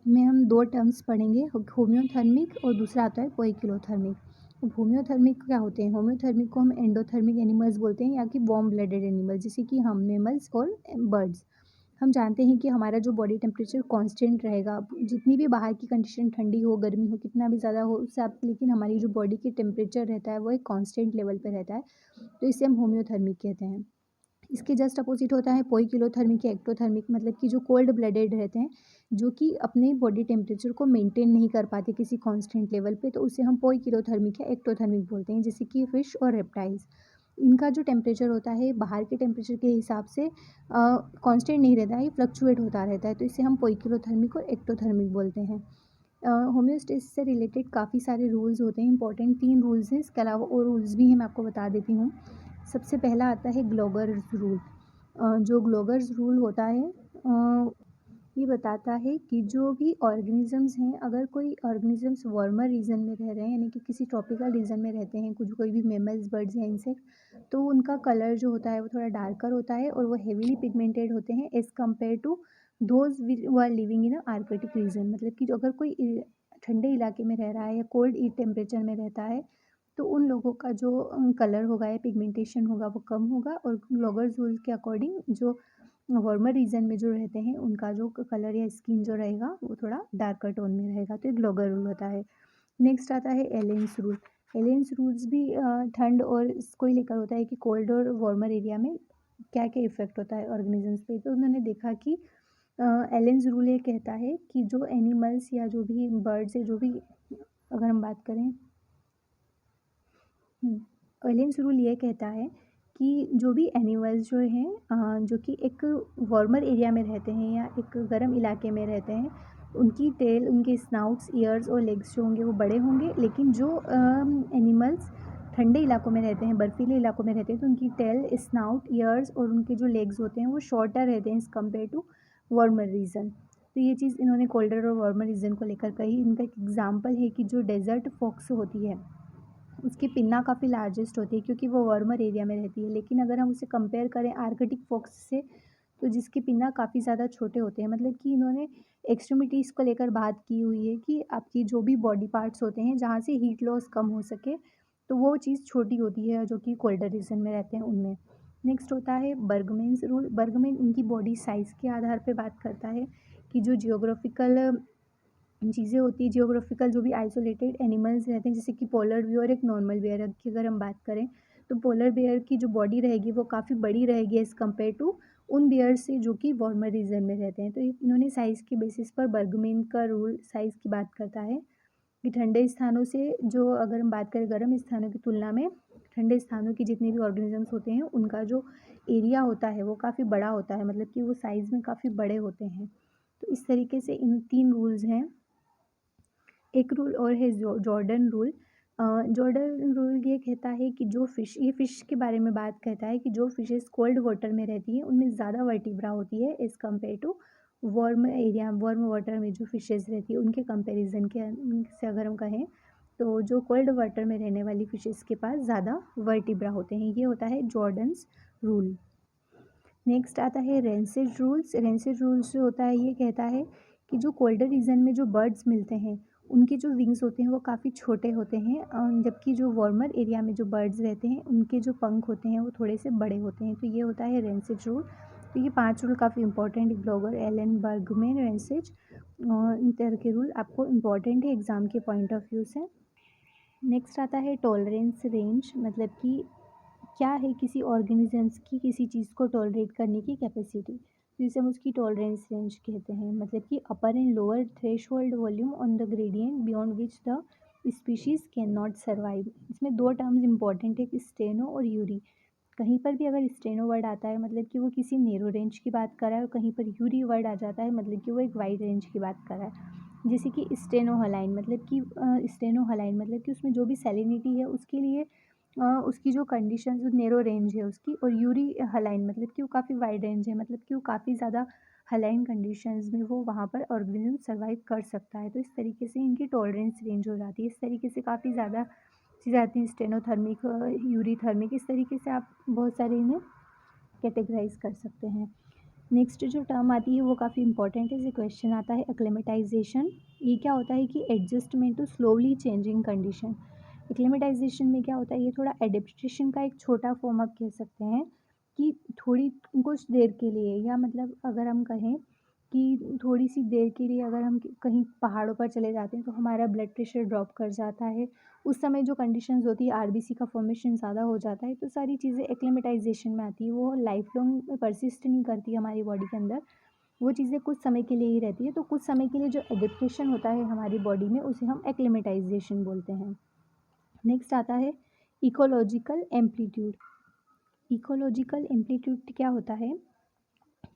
में हम 2 टर्म्स पढ़ेंगे, होम्योथर्मिक और दूसरा आता है पोइकिलोथर्मिक। अब होम्योथर्मिक क्या होते हैं? होम्योथर्मिक को हम एंडोथर्मिक एनिमल्स बोलते हैं या कि वार्म ब्लडेड एनिमल, जैसे कि हम मैमल्स और बर्ड्स। हम जानते हैं कि हमारा जो बॉडी टेम्परेचर कांस्टेंट रहेगा, जितनी भी बाहर की कंडीशन ठंडी हो, गर्मी हो, कितना भी ज़्यादा हो उससे आप, लेकिन हमारी जो बॉडी की टेम्परेचर रहता है वो एक कांस्टेंट लेवल पे रहता है, तो इसे हम होम्योथर्मिक कहते हैं। इसके जस्ट अपोजिट होता है पोइकिलोथर्मिक या एक्टोथर्मिक, मतलब कि जो कोल्ड ब्लडेड रहते हैं, जो कि अपने बॉडी टेम्परेचर को मेंटेन नहीं कर पाते किसी कांस्टेंट लेवल पे, तो उसे हम पोइकिलोथर्मिक या एक्टोथर्मिक बोलते हैं, जैसे कि फिश और रेप्टाइल्स। इनका जो टेम्परेचर होता है बाहर के टेम्परेचर के हिसाब से कांस्टेंट नहीं रहता है, ये फ्लक्चुएट होता रहता है, तो इसे हम पोइकिलोथर्मिक और एक्टोथर्मिक बोलते हैं। होम्योस्टेसिस से रिलेटेड काफ़ी सारे रूल्स होते हैं, इंपॉर्टेंट 3 रूल्स हैं, इसके अलावा और रूल्स भी हैं, मैं आपको बता देती हूँ। सबसे पहला आता है ग्लोगर्स रूल। जो ग्लोगर्स रूल होता है, ये बताता है कि जो भी ऑर्गेनिजम्स हैं, अगर कोई ऑर्गेनिजम्स वार्मर रीजन में रह रहे हैं, यानी कि किसी ट्रॉपिकल रीजन में रहते हैं, कुछ कोई भी मेमल्स, बर्ड्स या इंसेक्ट, तो उनका कलर जो होता है वो थोड़ा डार्कर होता है और वो हेवीली पिगमेंटेड होते हैं as compared to those who are living in a Arctic region. मतलब कि जो अगर कोई ठंडे इलाके में रह रहा है या कोल्ड टेम्परेचर में रहता है, तो उन लोगों का जो कलर होगा या पिगमेंटेशन होगा वो कम होगा, और ग्लोगर्स रूल के अकॉर्डिंग जो वार्मर रीजन में जो रहते हैं उनका जो कलर या स्किन जो रहेगा वो थोड़ा डार्कर टोन में रहेगा, तो ये ग्लोगर रूल होता है। नेक्स्ट आता है एलेंस रूल। एलेंस रूल्स भी ठंड और इसको ही लेकर होता है कि कोल्ड और वार्मर एरिया में क्या क्या इफेक्ट होता है ऑर्गेनिजम्स पे। तो उन्होंने देखा कि एलेंस रूल ये कहता है कि जो एनिमल्स या जो भी बर्ड्स है, जो भी अगर हम बात करें, एलेंस रूल ये कहता है कि जो भी एनिमल्स जो हैं, जो कि एक वार्मर एरिया में रहते हैं या एक गर्म इलाके में रहते हैं, उनकी टेल, उनके स्नाउट्स, ईयर्स और लेग्स जो होंगे वो बड़े होंगे, लेकिन जो एनिमल्स ठंडे इलाकों में रहते हैं, बर्फीले इलाकों में रहते हैं, तो उनकी टेल, स्नाउट, ईयर्स और उनके जो लेग्स होते हैं वो शॉर्टर रहते हैं as compared to warmer region. तो ये चीज़ इन्होंने कोल्डर और वार्मर रीजन को लेकर कही। इनका एक एग्जाम्पल है कि जो डेजर्ट फॉक्स होती है उसकी पिन्ना काफ़ी लार्जेस्ट होती है क्योंकि वो वार्मर एरिया में रहती है, लेकिन अगर हम उसे कंपेयर करें आर्कटिक फॉक्स से, तो जिसकी पिन्ना काफ़ी ज़्यादा छोटे होते हैं। मतलब कि इन्होंने एक्सट्रीमिटीज़ को लेकर बात की हुई है कि आपकी जो भी बॉडी पार्ट्स होते हैं जहाँ से हीट लॉस कम हो सके, तो वो चीज़ छोटी होती है जो कि कोल्डर रीजन में रहते हैं उनमें। नेक्स्ट होता है बर्गमेन्स रूल। बर्गमेन इनकी बॉडी साइज़ के आधार पे बात करता है कि जो जियोग्राफिकल चीज़ें होती हैं, जियोग्राफिकल जो भी आइसोलेटेड एनिमल्स रहते हैं, जैसे कि पोलर बियर और एक नॉर्मल बियर की अगर हम बात करें, तो पोलर बियर की जो बॉडी रहेगी वो काफ़ी बड़ी रहेगी एज़ कम्पेयर टू उन बियर से जो कि वार्मर रीजन में रहते हैं। तो इन्होंने साइज़ के बेसिस पर बर्गमेन का रूल साइज़ की बात करता है कि ठंडे स्थानों से, जो अगर हम बात करें गर्म स्थानों की तुलना में, ठंडे स्थानों की जितने भी ऑर्गेनिजम्स होते हैं उनका जो एरिया होता है वो काफ़ी बड़ा होता है, मतलब कि वो साइज़ में काफ़ी बड़े होते हैं। तो इस तरीके से इन 3 रूल्स हैं। एक रूल और है जॉर्डन रूल। जॉर्डन रूल ये कहता है कि जो फ़िश, ये फ़िश के बारे में बात कहता है कि जो फ़िशेज़ कोल्ड वाटर में रहती हैं उनमें ज़्यादा वर्टिब्रा होती है as compared to warm area, warm water में जो फ़िशेज़ रहती है उनके कंपैरिज़न के से अगर हम कहें, तो जो कोल्ड वाटर में रहने वाली फ़िशेज़ के पास ज़्यादा वर्टिब्रा होते हैं। ये होता है जॉर्डन्स रूल। नेक्स्ट आता है रेंसिड रूल्स। रेंसिड रूल्स जो होता है ये कहता है कि जो कोल्डर रीजन में जो बर्ड्स मिलते हैं उनके जो विंग्स होते हैं वो काफ़ी छोटे होते हैं, जबकि जो वार्मर एरिया में जो बर्ड्स रहते हैं उनके जो पंख होते हैं वो थोड़े से बड़े होते हैं। तो ये होता है रेंसिड रूल। तो ये 5 रूल काफ़ी इंपॉर्टेंट, ग्लोगर, एलन, बर्गमैन, रेंसिज, इन तरह के रूल आपको इम्पॉर्टेंट है एग्ज़ाम के पॉइंट ऑफ व्यू से। नेक्स्ट आता है टॉलरेंस रेंज। मतलब कि क्या है किसी ऑर्गेनिजम्स की किसी चीज़ को टॉलरेट करने की कैपेसिटी, तो इसे हम उसकी टॉलरेंस रेंज कहते हैं। मतलब कि upper and lower threshold volume on the gradient beyond which the species can not survive. इसमें 2 टर्म्स इंपॉर्टेंट है कि स्टेनो और यूरी। कहीं पर भी अगर स्टेनो वर्ड आता है मतलब कि वो किसी नैरो रेंज की बात कर रहा है, और कहीं पर यूरी वर्ड आ जाता है मतलब कि वो एक वाइड रेंज की बात कर रहा है। जैसे कि स्टेनोहलाइन, मतलब कि स्टेनोहलाइन मतलब कि उसमें जो भी सैलिनिटी है उसके लिए उसकी जो कंडीशन जो नैरो रेंज है उसकी, और यूरी हलाइन मतलब कि वो काफ़ी वाइड रेंज है, मतलब कि वो काफ़ी ज़्यादा हलाइन कंडीशंस में वो वहाँ पर ऑर्गेनिज्म सर्वाइव कर सकता है। तो इस तरीके से इनकी टॉलरेंस रेंज हो जाती है। इस तरीके से काफ़ी ज़्यादा चीज़ें आती हैं, स्टेनोथर्मिक, यूरीथर्मिक, इस तरीके से आप बहुत सारे इन्हें कैटेगराइज कर सकते हैं। नेक्स्ट जो टर्म आती है वो काफ़ी इंपॉर्टेंट है, जैसे क्वेश्चन आता है एक्लेमेटाइजेशन। ये क्या होता है कि adjustment to slowly changing condition. Acclimatisation में क्या होता है, ये थोड़ा एडेप्टेशन का एक छोटा फॉर्म आप कह सकते हैं कि थोड़ी कुछ देर के लिए, या मतलब अगर हम कहें कि थोड़ी सी देर के लिए अगर हम कहीं पहाड़ों पर चले जाते हैं तो हमारा ब्लड प्रेशर ड्रॉप कर जाता है। उस समय जो कंडीशंस होती है, आरबीसी का फॉर्मेशन ज़्यादा हो जाता है, तो सारी चीज़ें एक्लेमेटाइजेशन में आती है। वो लाइफ लॉन्ग परसिस्ट नहीं करती हमारी बॉडी के अंदर, वो चीज़ें कुछ समय के लिए ही रहती है। तो कुछ समय के लिए जो एडेप्टेशन होता है हमारी बॉडी में, उसे हम एक्लेमेटाइजेशन बोलते हैं। नेक्स्ट आता है इकोलॉजिकल एम्पलीट्यूड। इकोलॉजिकल एम्पलीट्यूड क्या होता है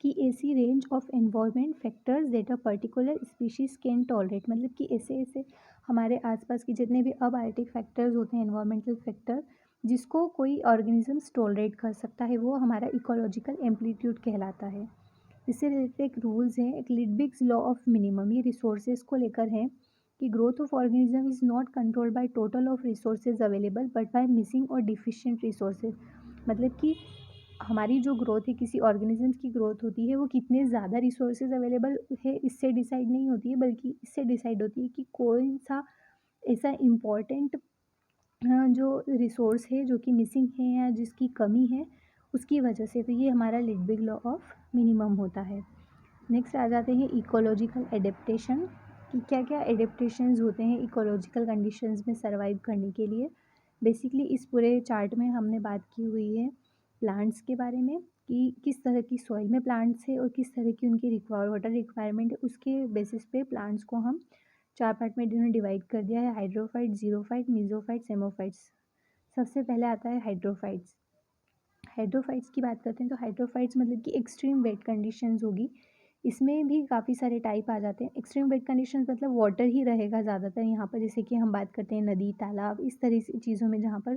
कि ऐसी range of environment factors that a particular species can tolerate, मतलब कि ऐसे ऐसे हमारे आसपास के जितने भी अबायोटिक फैक्टर्स होते हैं, एनवायरमेंटल फैक्टर, जिसको कोई ऑर्गेनिजम्स टॉलरेट कर सकता है, वो हमारा इकोलॉजिकल एम्पलीट्यूड कहलाता है। इससे रिलेटेड एक रूल्स है, एक लिडबिग्स लॉ ऑफ मिनिमम, ये रिसोर्सेज को लेकर है कि growth of organism is not controlled by total of resources available but by missing और डिफिशिएंट रिसोर्सेज। मतलब कि हमारी जो ग्रोथ है, किसी ऑर्गेनिजम्स की ग्रोथ होती है, वो कितने ज़्यादा रिसोर्सेज अवेलेबल है इससे डिसाइड नहीं होती है, बल्कि इससे डिसाइड होती है कि कौन सा ऐसा इम्पॉर्टेंट जो रिसोर्स है जो कि मिसिंग है या जिसकी कमी है, उसकी वजह से। तो ये हमारा लिडबिग लॉ ऑफ मिनिमम होता है। नेक्स्ट आ जाते हैं इकोलॉजिकल एडेप्टेशन, कि क्या क्या एडेप्टेशंस होते हैं इकोलॉजिकल कंडीशंस में सर्वाइव करने के लिए। बेसिकली इस पूरे चार्ट में हमने बात की हुई है प्लांट्स के बारे में, कि किस तरह की सॉइल में प्लांट्स है और किस तरह की उनकी वाटर रिक्वायरमेंट है, उसके बेसिस पे प्लांट्स को हम 4 पार्ट में इन्होंने डिवाइड कर दिया है, हाइड्रोफाइट, जीरोफाइट, मीजोफाइट, सेमोफाइट्स। सबसे पहले आता है हाइड्रोफाइट्स। हाइड्रोफाइट्स की बात करते हैं तो हाइड्रोफाइट्स मतलब कि एक्सट्रीम वेट कंडीशंस होगी। इसमें भी काफ़ी सारे टाइप आ जाते हैं। एक्सट्रीम वेट कंडीशंस मतलब वाटर ही रहेगा ज़्यादातर यहाँ पर, जैसे कि हम बात करते हैं नदी, तालाब, इस तरह की चीज़ों में जहाँ पर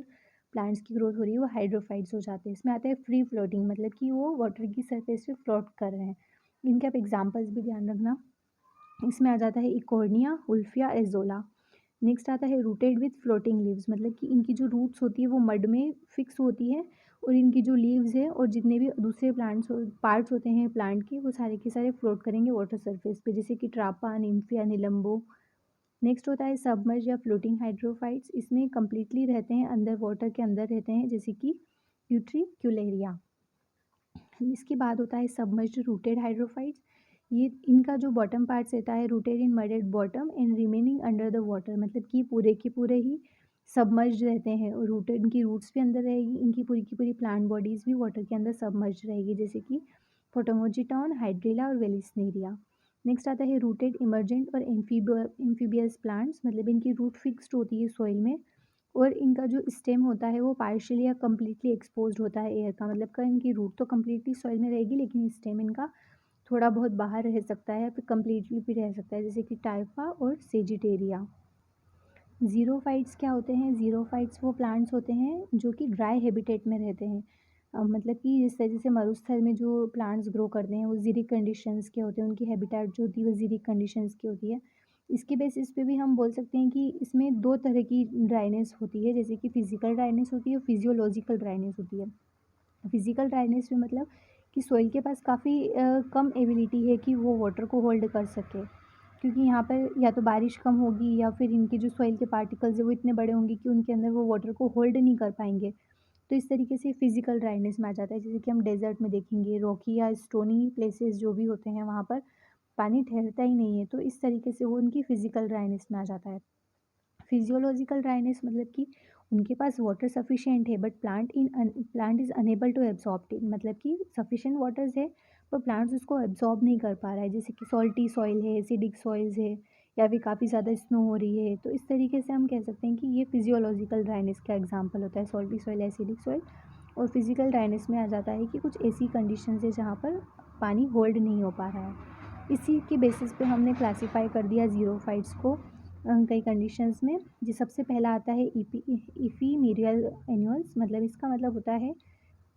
प्लांट्स की ग्रोथ हो रही है, वो हाइड्रोफाइट्स हो जाते हैं। इसमें आता है फ्री फ्लोटिंग, मतलब कि वो वाटर की सरफेस पे फ्लोट कर रहे हैं। इनके आप एग्जाम्पल्स भी ध्यान रखना। इसमें आ जाता है इकोर्निया, उल्फिया, एजोला। नेक्स्ट आता है रूटेड विथ फ्लोटिंग लीव्स, मतलब कि इनकी जो रूट्स होती है वो मड में फिक्स होती है, और इनकी जो लीव्स है और जितने भी दूसरे पार्ट्स होते हैं प्लांट के, वो सारे के सारे फ्लोट करेंगे वाटर सरफेस पे, जैसे कि ट्रापा, निम्फिया, निलंबो। नेक्स्ट होता है सबमर्ज या फ्लोटिंग हाइड्रोफाइट्स। इसमें कम्प्लीटली रहते हैं अंदर, वाटर के अंदर रहते हैं, जैसे कि यूट्रिक्यूलेरिया। इसके बाद होता है सबमर्ज्ड रूटेड हाइड्रोफाइट्स। ये इनका जो बॉटम पार्ट्स रहता है rooted in mud at bottom and remaining under the water, मतलब कि पूरे के पूरे ही सबमर्ज्ड रहते हैं, और रूटेड, इनकी रूट्स भी अंदर रहेगी, इनकी पूरी की पूरी प्लांट बॉडीज़ भी वाटर के अंदर सबमर्ज्ड रहेगी, जैसे कि फोटोमोजिटॉन, हाइड्रिला और वेलिस्नेरिया। नेक्स्ट आता है रूटेड इमर्जेंट और एम्फीबियस प्लांट्स, मतलब इनकी रूट फिक्स्ड होती है सॉइल में, और इनका जो स्टेम होता है वो पार्शियली या कम्प्लीटली एक्सपोज्ड होता है एयर का, मतलब का इनकी रूट तो कम्प्लीटली सॉइल में रहेगी, लेकिन स्टेम इनका थोड़ा बहुत बाहर रह सकता है, फिर कम्प्लीटली भी रह सकता है, जैसे कि टाइफा और सेजिटेरिया। ज़ीरोफाइट्स क्या होते हैं? ज़ीरोफाइट्स वो प्लांट्स होते हैं जो कि ड्राई हैबिटेट में रहते हैं। मतलब कि जिस तरह से मरुस्थल में जो प्लांट्स ग्रो करते हैं वो ज़ीरिक कंडीशंस के होते हैं, उनकी हैबिटेट जो होती है वो ज़ीरिक कंडीशंस की होती है। इसके बेसिस पे भी हम बोल सकते हैं कि इसमें 2 तरह की ड्राइनेस होती है, जैसे कि फिज़िकल ड्राइनेस होती है और फिजियोलॉजिकल ड्राइनेस होती है। फिज़िकल ड्राइनेस में मतलब कि सॉइल के पास काफ़ी कम एबिलिटी है कि वो वाटर को होल्ड कर सके, क्योंकि यहाँ पर या तो बारिश कम होगी या फिर इनके जो सॉइल के पार्टिकल्स है वो इतने बड़े होंगे कि उनके अंदर वो वाटर को होल्ड नहीं कर पाएंगे। तो इस तरीके से फिज़िकल ड्राइनेस में आ जाता है, जैसे कि हम डेजर्ट में देखेंगे, रॉकी या स्टोनी प्लेसेस जो भी होते हैं वहाँ पर पानी ठहरता ही नहीं है, तो इस तरीके से वो उनकी फिज़िकल ड्राइनेस में आ जाता है। फिजियोलॉजिकल ड्राइनेस मतलब कि उनके पास वाटर सफिशिएंट है but plant is unable to absorb it, मतलब कि सफिशिएंट वाटर्स है पर प्लांट्स उसको एब्जॉर्ब नहीं कर पा रहा है, जैसे कि सॉल्टी सॉइल है, एसिडिक सॉइल्स है, या फिर काफ़ी ज़्यादा स्नो हो रही है। तो इस तरीके से हम कह सकते हैं कि ये फिजियोलॉजिकल ड्राइनेस का एग्जाम्पल होता है, सॉल्टी सॉइल, एसिडिक सॉइल। और फिजिकल ड्राइनेस में आ जाता है कि कुछ ऐसी कंडीशंस है जहाँ पर पानी होल्ड नहीं हो पा रहा है। इसी के बेसिस पे हमने क्लासीफाई कर दिया ज़ीरोफाइट्स को कई कंडीशंस में। जी सबसे पहला आता है इफीमेरियल एनुअल्स, मतलब इसका मतलब होता है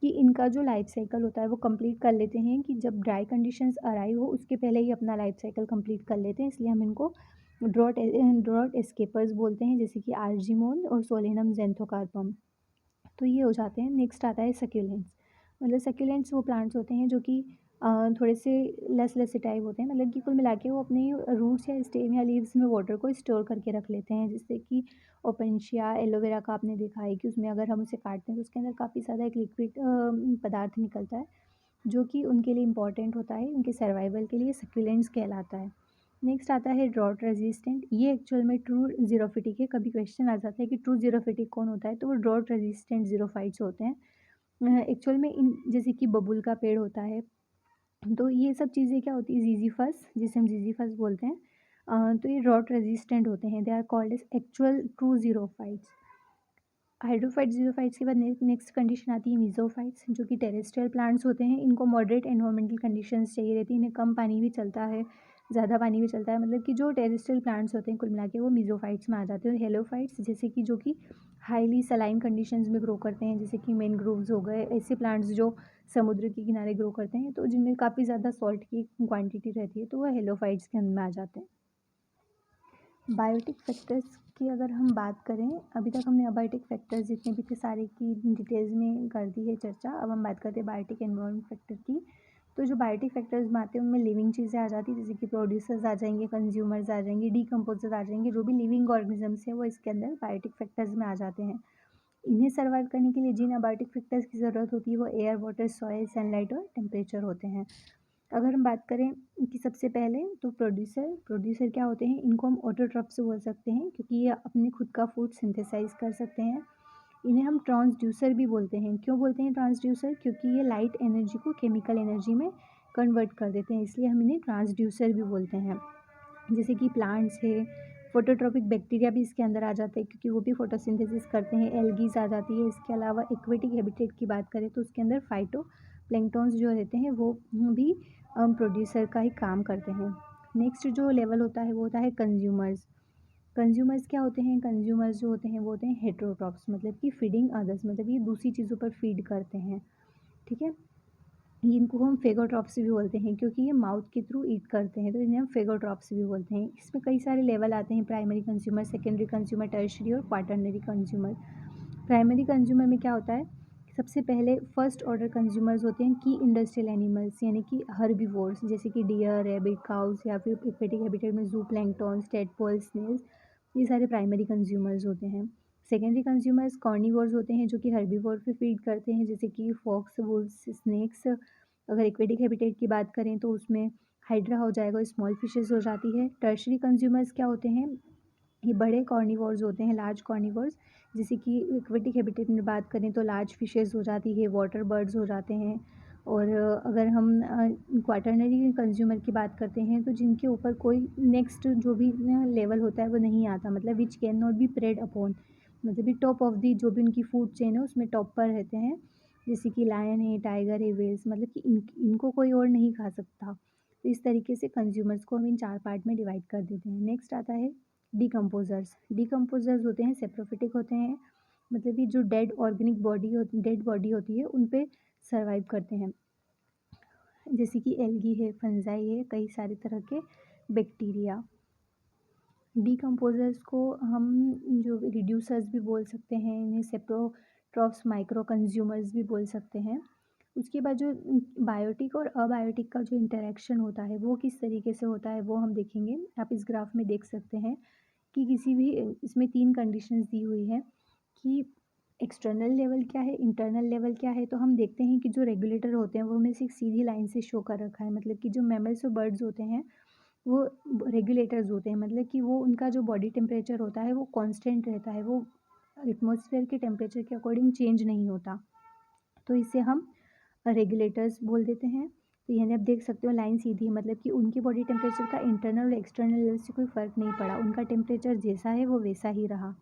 कि इनका जो लाइफ साइकिल होता है वो कंप्लीट कर लेते हैं, कि जब ड्राई कंडीशंस अराइव हो उसके पहले ही अपना लाइफ साइकिल कंप्लीट कर लेते हैं, इसलिए हम इनको ड्रॉट एस्केपर्स बोलते हैं, जैसे कि आर्जिमोन और सोलेनम जेंथोकार्पम। तो ये हो जाते हैं। नेक्स्ट आता है सक्यूलेंट्स, मतलब सक्यूलेंट्स वो प्लांट्स होते हैं जो कि थोड़े से लेस टाइप होते हैं, मतलब कि कुल मिला के वो अपने रूट्स या स्टेम या लीव्स में वाटर को स्टोर करके रख लेते हैं, जिससे कि ओपेंशिया एलोवेरा का आपने देखा है कि उसमें अगर हम उसे काटते हैं तो उसके अंदर काफ़ी ज़्यादा एक लिक्विड पदार्थ निकलता है, जो कि उनके लिए इम्पॉर्टेंट होता है, उनके सर्वाइवल के लिए सक्यूलेंट्स कहलाता है। नेक्स्ट आता है ड्रॉट रेजिस्टेंट। ये एक्चुअल में ट्रू ज़ीरोफिटिक है। कभी क्वेश्चन आ जाता है कि ट्रू ज़ीरोफिटिक कौन होता है, तो वो ड्रॉट रेजिस्टेंट ज़ीरोफाइट्स होते हैं। एक्चुअल में इन जैसे कि बबूल का पेड़ होता है, तो ये सब चीज़ें क्या होती है, ज़ीज़ीफ़स, जिसे हम ज़ीज़ीफ़स बोलते हैं। तो ये ड्रॉट रेजिस्टेंट होते हैं। They are called as actual true xerophytes. Hydrophytes, xerophytes के बाद नेक्स्ट कंडीशन आती है मीज़ोफाइट्स, जो कि टेरेस्ट्रियल प्लांट्स होते हैं। इनको मॉडरेट एनवायरमेंटल कंडीशंस चाहिए रहती है, इन्हें कम पानी भी चलता है, ज़्यादा पानी भी चलता है, मतलब कि जो टेरेस्ट्रियल प्लांट्स होते हैं कुल मिला के वो मीज़ोफाइट्स में आ जाते हैं। और हेलोफाइट्स जैसे कि जो कि हाईली सलाइन कंडीशंस में ग्रो करते हैं, जैसे कि मैनग्रोव्स हो गए, ऐसे प्लांट्स जो समुद्र के किनारे ग्रो करते हैं, तो जिनमें काफ़ी ज़्यादा सॉल्ट की क्वांटिटी रहती है, तो वह हेलोफाइट्स के अंदर में आ जाते हैं। बायोटिक फैक्टर्स की अगर हम बात करें, अभी तक हमने अबायोटिक फैक्टर्स जितने भी थे सारे की डिटेल्स में कर दी है चर्चा। अब हम बात करते हैं बायोटिक एनवायरनमेंट फैक्टर की। तो जो बायोटिक फैक्टर्स में आते हैं उनमें लिविंग चीज़ें आ जाती हैं, जैसे कि प्रोड्यूसर्स आ जाएंगे, कंज्यूमर्स आ जाएंगे, डीकम्पोजर्स आ जाएंगे, जो भी लिविंग ऑर्गेनिजम्स हैं वो इसके अंदर बायोटिक फैक्टर्स में आ जाते हैं। इन्हें सर्वाइव करने के लिए जिन अबायोटिक फैक्टर्स की ज़रूरत होती है वो एयर, वाटर, सॉइल, सनलाइट और टेम्परेचर होते हैं। अगर हम बात करें कि सबसे पहले तो प्रोड्यूसर क्या होते हैं, इनको हम ऑटोट्रॉफ्स बोल सकते हैं, क्योंकि ये अपने खुद का फूड सिंथेसाइज कर सकते हैं। इन्हें हम ट्रांसड्यूसर भी बोलते हैं। क्यों बोलते हैं ट्रांसड्यूसर, क्योंकि ये लाइट एनर्जी को केमिकल एनर्जी में कन्वर्ट कर देते हैं, इसलिए हम इन्हें ट्रांसड्यूसर भी बोलते हैं। जैसे कि प्लांट्स है, फोटोट्रॉपिक बैक्टीरिया भी इसके अंदर आ जाते हैं, क्योंकि वो भी फोटोसिंथेसिस करते हैं। एल्गीज आ जाती है। इसके अलावा एक्वेटिक हैबिटेट की बात करें तो उसके अंदर फाइटो प्लैंक्टन्स जो रहते हैं वो भी प्रोड्यूसर का ही काम करते हैं। नेक्स्ट जो लेवल होता है वो होता है कंज्यूमर्स। कंज्यूमर्स क्या होते हैं, कंज्यूमर्स जो होते हैं वो होते हैं हेटेरोट्रॉप्स, मतलब कि फीडिंग अदर्स, मतलब ये दूसरी चीज़ों पर फीड करते हैं। ठीक है, इनको हम फेगोट्रॉप्स भी बोलते हैं, क्योंकि ये माउथ के थ्रू ईट करते हैं, तो इन्हें हम फेगोट्रॉप्स भी बोलते हैं। इसमें कई सारे लेवल आते हैं, primary consumer, secondary consumer, tertiary और क्वाटरनरी कंज्यूमर। प्राइमरी कंज्यूमर में क्या होता है, सबसे पहले फर्स्ट ऑर्डर कंज्यूमर्स होते हैं की इंडस्ट्रियल एनिमल्स, यानी कि हर्बीवोर्स, जैसे कि डियर, रैबिट, काउस, या फिर एक्वेटिक हैबिटेट में जू प्लैंक्टन्स, टेडपोल्स, स्नेल्स, ये सारे प्राइमरी कंज्यूमर्स होते हैं। सेकेंडरी कंज्यूमर्स कॉर्निवोर्स होते हैं, जो कि हर्बीवोर पे फीड करते हैं, जैसे कि फॉक्स, वुल्व्स, स्नेक्स। अगर एक्वेटिक हैबिटेट की बात करें तो उसमें हाइड्रा हो जाएगा, स्मॉल फिशेस हो जाती है। टर्शरी कंज्यूमर्स क्या होते हैं, ये बड़े कॉर्निवोर्स होते हैं, लार्ज कॉर्निवोर्स, जैसे कि एक्वेटिक हैबिटेट में बात करें तो लार्ज फिशेस हो जाती है, वाटर बर्ड्स हो जाते हैं। और अगर हम क्वाटरनरी कंज्यूमर की बात करते हैं तो जिनके ऊपर कोई नेक्स्ट जो भी लेवल होता है वो नहीं आता, मतलब which can not be preyed upon, मतलब भी टॉप ऑफ दी जो भी उनकी फूड चेन है उसमें टॉप पर रहते हैं, जैसे कि लायन है, टाइगर है, वेल्स, मतलब कि इनको कोई और नहीं खा सकता। तो इस तरीके से कंज्यूमर्स को हम इन 4 पार्ट में डिवाइड कर देते हैं। नेक्स्ट आता है डिकम्पोजर्स होते हैं, सेप्रोफिटिक होते हैं, मतलब कि जो डेड बॉडी होती है उन पे सर्वाइव करते हैं, जैसे कि एल्गी है, फंजाई है, कई सारे तरह के बैक्टीरिया। डिकम्पोजर्स को हम जो रिड्यूसर्स भी बोल सकते हैं, इन्हें सेप्रोट्रॉफ्स, माइक्रो कंज्यूमर्स भी बोल सकते हैं। उसके बाद जो बायोटिक और अबायोटिक का जो इंटरेक्शन होता है वो किस तरीके से होता है वो हम देखेंगे। आप इस ग्राफ में देख सकते हैं कि किसी भी इसमें 3 कंडीशंस दी हुई है कि एक्सटर्नल लेवल क्या है, इंटरनल लेवल क्या है। तो हम देखते हैं कि जो रेगुलेटर होते हैं वो हमें से एक सीधी लाइन से शो कर रखा है, मतलब कि जो मैमल्स और बर्ड्स होते हैं वो रेगुलेटर्स होते हैं, मतलब कि वो उनका जो बॉडी टेम्परेचर होता है वो कांस्टेंट रहता है, वो एटमॉस्फेयर के टेम्परेचर के अकॉर्डिंग चेंज नहीं होता, तो इसे हम रेगुलेटर्स बोल देते हैं। तो यानी आप देख सकते हो लाइन सीधी है, मतलब कि उनकी बॉडी टेम्परेचर का इंटरनल और एक्सटर्नल लेवल से कोई फ़र्क नहीं पड़ा, उनका टेम्परेचर जैसा है वो वैसा ही रहा।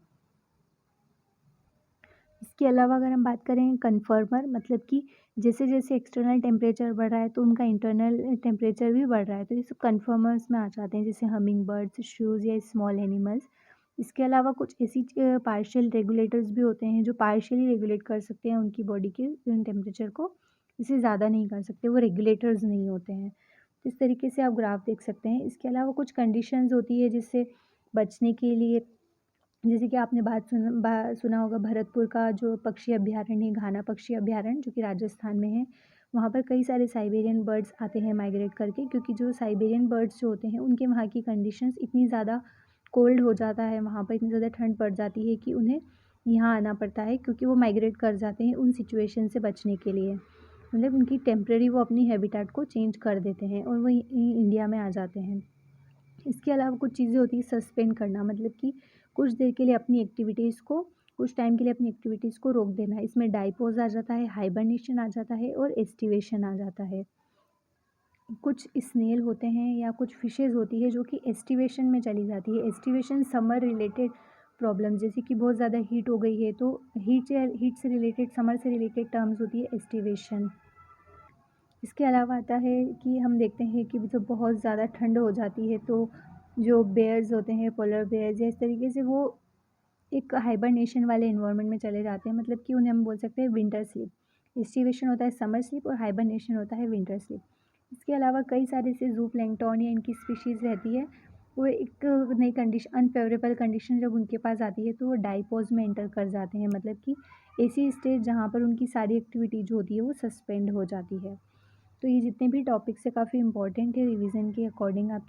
इसके अलावा अगर हम बात करें कन्फर्मर, मतलब कि जैसे जैसे एक्सटर्नल टेम्परेचर बढ़ रहा है तो उनका इंटरनल टेम्परेचर भी बढ़ रहा है, तो ये सब कन्फर्मर्स में आ जाते हैं, जैसे हमिंग बर्ड्स, शूज़ या स्मॉल एनिमल्स। इसके अलावा कुछ ऐसी पार्शियल रेगुलेटर्स भी होते हैं जो पार्शियली रेगुलेट कर सकते हैं उनकी बॉडी के टेम्परेचर को, इससे ज़्यादा नहीं कर सकते, वो रेगुलेटर्स नहीं होते हैं। तो इस तरीके से आप ग्राफ देख सकते हैं। इसके अलावा कुछ कंडीशंस होती है जिससे बचने के लिए, जैसे कि आपने सुना होगा भरतपुर का जो पक्षी अभयारण्य है, घाना पक्षी अभयारण्य, जो कि राजस्थान में है, वहाँ पर कई सारे साइबेरियन बर्ड्स आते हैं माइग्रेट करके, क्योंकि जो साइबेरियन बर्ड्स जो होते हैं उनके वहाँ की कंडीशंस इतनी ज़्यादा कोल्ड हो जाता है, वहाँ पर इतनी ज़्यादा ठंड पड़ जाती है कि उन्हें यहाँ आना पड़ता है, क्योंकि वो माइग्रेट कर जाते हैं उन सिचुएशन से बचने के लिए। मतलब उनकी टेम्परेरी वो अपनी हैबिटेट को चेंज कर देते हैं और वो इंडिया में आ जाते हैं। इसके अलावा कुछ चीज़ें होती हैं सस्पेंड करना, मतलब कि कुछ देर के लिए अपनी एक्टिविटीज़ को, कुछ टाइम के लिए अपनी एक्टिविटीज़ को रोक देना। इसमें डाइपोज़ आ जाता है, हाइबरनेशन आ जाता है और एस्टिवेशन आ जाता है। कुछ स्नेल होते हैं या कुछ फ़िशेज़ होती है जो कि एस्टिवेशन में चली जाती है। एस्टिवेशन समर रिलेटेड प्रॉब्लम, जैसे कि बहुत ज़्यादा हीट हो गई है तो हीट से रिलेटेड, समर से रिलेटेड टर्म्स होती है एस्टिवेशन। इसके अलावा आता है कि हम देखते हैं कि जब बहुत ज़्यादा ठंड हो जाती है तो जो बेयर्स होते हैं, पोलर बेयर्स, या इस तरीके से वो एक हाइबरनेशन वाले एनवायरनमेंट में चले जाते हैं, मतलब कि उन्हें हम बोल सकते हैं विंटर स्लीप। एस्टिवेशन होता है समर स्लीप और हाइबरनेशन होता है विंटर स्लीप। इसके अलावा कई सारे ऐसे ज़ू प्लैंक्टन या इनकी स्पीशीज़ रहती है, वो एक नई कंडीशन, अनफेवरेबल कंडीशन जब उनके पास आती है तो वो डाइपोज में एंटर कर जाते हैं, मतलब कि ऐसी स्टेज जहाँ पर उनकी सारी एक्टिविटी जो होती है वो सस्पेंड हो जाती है। तो ये जितने भी टॉपिक्स है काफ़ी इंपॉर्टेंट है, रिवीजन के अकॉर्डिंग आपके